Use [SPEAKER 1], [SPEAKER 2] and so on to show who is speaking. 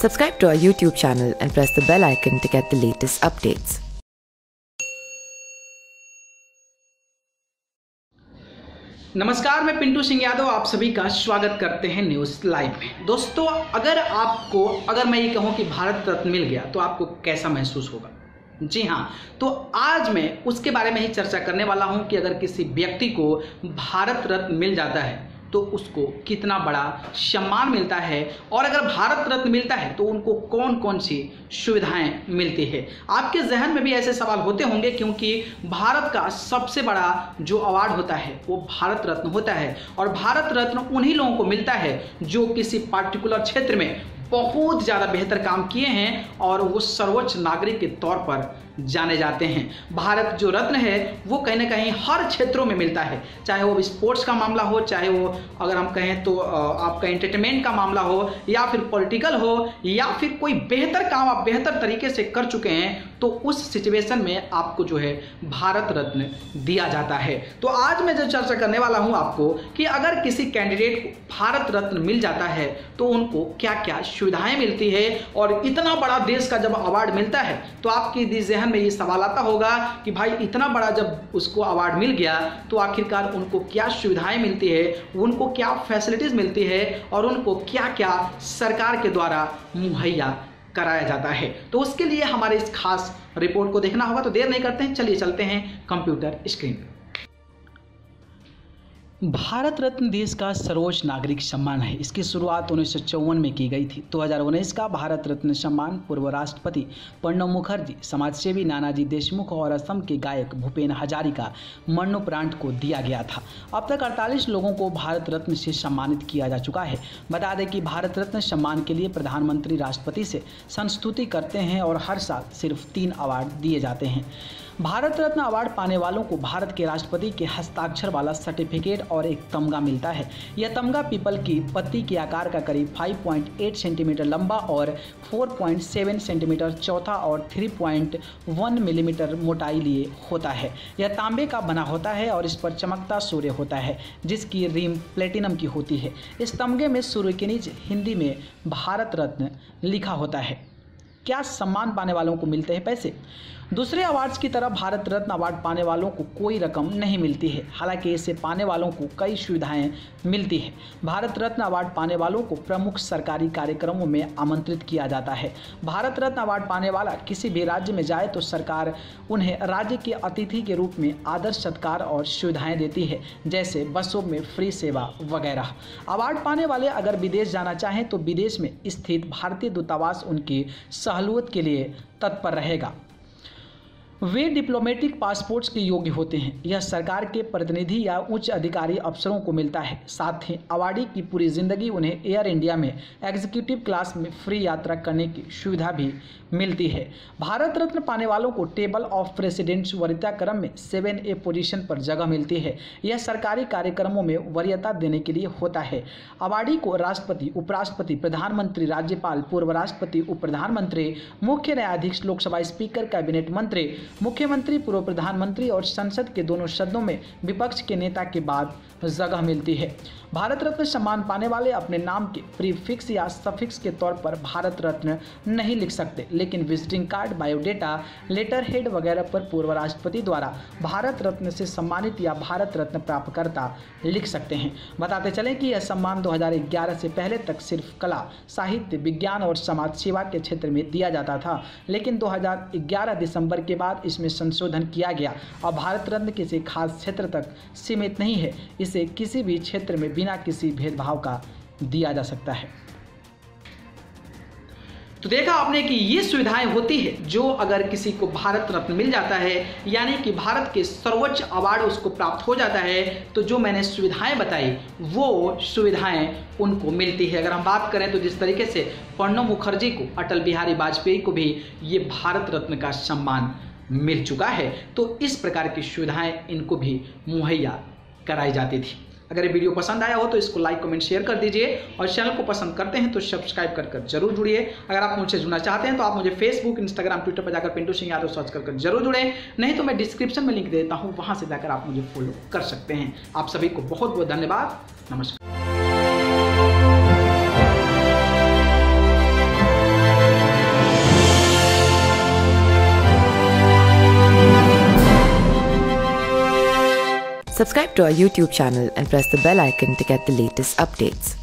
[SPEAKER 1] Subscribe to our YouTube channel and press the bell icon to get the latest updates.
[SPEAKER 2] नमस्कार, मैं पिंटू सिंह यादव आप सभी का स्वागत करते हैं न्यूज़ लाइव में। दोस्तों, अगर मैं ये कहूँ कि भारत रत्न मिल गया तो आपको कैसा महसूस होगा? जी हाँ, तो आज मैं उसके बारे में ही चर्चा करने वाला हूँ कि अगर किसी व्यक्ति को भारत रत्न मिल जाता है तो उसको कितना बड़ा सम्मान मिलता है, और अगर भारत रत्न मिलता है तो उनको कौन कौन सी सुविधाएं मिलती है। आपके जहन में भी ऐसे सवाल होते होंगे, क्योंकि भारत का सबसे बड़ा जो अवार्ड होता है वो भारत रत्न होता है, और भारत रत्न उन्हीं लोगों को मिलता है जो किसी पार्टिकुलर क्षेत्र में बहुत ज़्यादा बेहतर काम किए हैं और वो सर्वोच्च नागरिक के तौर पर जाने जाते हैं। भारत जो रत्न है वो कहीं ना कहीं हर क्षेत्रों में मिलता है, चाहे वो स्पोर्ट्स का मामला हो, चाहे वो अगर हम कहें तो आपका एंटरटेनमेंट का मामला हो, या फिर पॉलिटिकल हो, या फिर कोई बेहतर काम आप बेहतर तरीके से कर चुके हैं तो उस सिचुएशन में आपको जो है भारत रत्न दिया जाता है। तो आज मैं जो चर्चा करने वाला हूँ आपको कि अगर किसी कैंडिडेट को भारत रत्न मिल जाता है तो उनको क्या क्या सुविधाएं मिलती है, और इतना बड़ा देश का जब अवार्ड मिलता है तो आपके जहन में ये सवाल आता होगा कि भाई इतना बड़ा जब उसको अवार्ड मिल गया तो आखिरकार उनको क्या सुविधाएं मिलती है, उनको क्या फैसिलिटीज मिलती है, और उनको क्या क्या सरकार के द्वारा मुहैया कराया जाता है। तो उसके लिए हमारे इस खास रिपोर्ट को देखना होगा। तो देर नहीं करते हैं, चलिए चलते हैं कंप्यूटर स्क्रीन पर। भारत रत्न देश का सर्वोच्च नागरिक सम्मान है। इसकी शुरुआत 1954 में की गई थी। 2019 का भारत रत्न सम्मान पूर्व राष्ट्रपति प्रणब मुखर्जी, समाजसेवी नानाजी देशमुख और असम के गायक भूपेन हजारिका मरणोपरांत को दिया गया था। अब तक 48 लोगों को भारत रत्न से सम्मानित किया जा चुका है। बता दें कि भारत रत्न सम्मान के लिए प्रधानमंत्री राष्ट्रपति से संस्तुति करते हैं और हर साल सिर्फ 3 अवार्ड दिए जाते हैं। भारत रत्न अवार्ड पाने वालों को भारत के राष्ट्रपति के हस्ताक्षर वाला सर्टिफिकेट और एक तमगा मिलता है। यह तमगा पीपल की पत्ती के आकार का करीब 5.8 सेंटीमीटर लंबा और 4.7 सेंटीमीटर चौथा और 3.1 मिलीमीटर मोटाई लिए होता है। यह तांबे का बना होता है और इस पर चमकता सूर्य होता है, जिसकी रिम प्लेटिनम की होती है। इस तमगे में सूर्य के नीचे हिंदी में भारत रत्न लिखा होता है। क्या सम्मान पाने वालों को मिलते हैं पैसे? दूसरे अवार्ड्स की तरह भारत रत्न अवार्ड पाने वालों को कोई रकम नहीं मिलती है। हालांकि इसे पाने वालों को कई सुविधाएं मिलती है। भारत रत्न अवार्ड पाने वालों को प्रमुख सरकारी कार्यक्रमों में आमंत्रित किया जाता है। भारत रत्न अवार्ड पाने वाला किसी भी राज्य में जाए तो सरकार उन्हें राज्य के अतिथि के रूप में आदर सत्कार और सुविधाएं देती है, जैसे बसों में फ्री सेवा वगैरह। अवार्ड पाने वाले अगर विदेश जाना चाहें तो विदेश में स्थित भारतीय दूतावास उनकी सहूलियत के लिए तत्पर रहेगा। वे डिप्लोमेटिक पासपोर्ट्स के योग्य होते हैं। यह सरकार के प्रतिनिधि या उच्च अधिकारी अफसरों को मिलता है। साथ ही अवार्डी की पूरी जिंदगी उन्हें एयर इंडिया में एग्जीक्यूटिव क्लास में फ्री यात्रा करने की सुविधा भी मिलती है। भारत रत्न पाने वालों को टेबल ऑफ प्रेसिडेंट्स वरीयता क्रम में 7A पोजीशन पर जगह मिलती है। यह सरकारी कार्यक्रमों में वरीयता देने के लिए होता है। अवार्डी को राष्ट्रपति, उपराष्ट्रपति, प्रधानमंत्री, राज्यपाल, पूर्व राष्ट्रपति, उप प्रधानमंत्री, मुख्य न्यायाधीश, लोकसभा स्पीकर, कैबिनेट मंत्री, मुख्यमंत्री, पूर्व प्रधानमंत्री और संसद के दोनों सदनों में विपक्ष के नेता के बाद जगह मिलती है। भारत रत्न सम्मान पाने वाले अपने नाम के प्रीफिक्स या सफिक्स के तौर पर भारत रत्न नहीं लिख सकते, लेकिन visiting card, biodata, letterhead वगैरह पर पूर्व राष्ट्रपति द्वारा भारत रत्न से सम्मानित या भारत रत्न प्राप्तकर्ता लिख सकते हैं। बताते चलें कि यह सम्मान 2011 से पहले तक सिर्फ कला, साहित्य, विज्ञान और समाज सेवा के क्षेत्र में दिया जाता था, लेकिन 2011 दिसंबर के बाद इसमें संशोधन किया गया और भारत रत्न किसी खास क्षेत्र तक सीमित नहीं है। इसे किसी भी क्षेत्र में बिना किसी भेदभाव का दिया जा सकता है। तो देखा आपने कि ये सुविधाएं होती है जो अगर किसी को भारत रत्न मिल जाता है, यानी कि भारत के सर्वोच्च अवार्ड उसको प्राप्त हो जाता है, तो जो मैंने सुविधाएं बताई वो सुविधाएं उनको मिलती है। अगर हम बात करें तो जिस तरीके से प्रणब मुखर्जी को, अटल बिहारी वाजपेयी को भी ये भारत रत्न का सम्मान मिल चुका है, तो इस प्रकार की सुविधाएं इनको भी मुहैया कराई जाती थी। अगर ये वीडियो पसंद आया हो तो इसको लाइक, कमेंट, शेयर कर दीजिए, और चैनल को पसंद करते हैं तो सब्सक्राइब कर जरूर जुड़िए। अगर आप मुझसे जुड़ना चाहते हैं तो आप मुझे फेसबुक, इंस्टाग्राम, ट्विटर पर जाकर पिंटू सिंह यादव सर्च कर जरूर जुड़े। नहीं तो मैं डिस्क्रिप्शन में लिंक देता हूँ, वहां से जाकर आप मुझे फॉलो कर सकते हैं। आप सभी को बहुत बहुत धन्यवाद। नमस्कार।
[SPEAKER 1] Subscribe to our YouTube channel and press the bell icon to get the latest updates.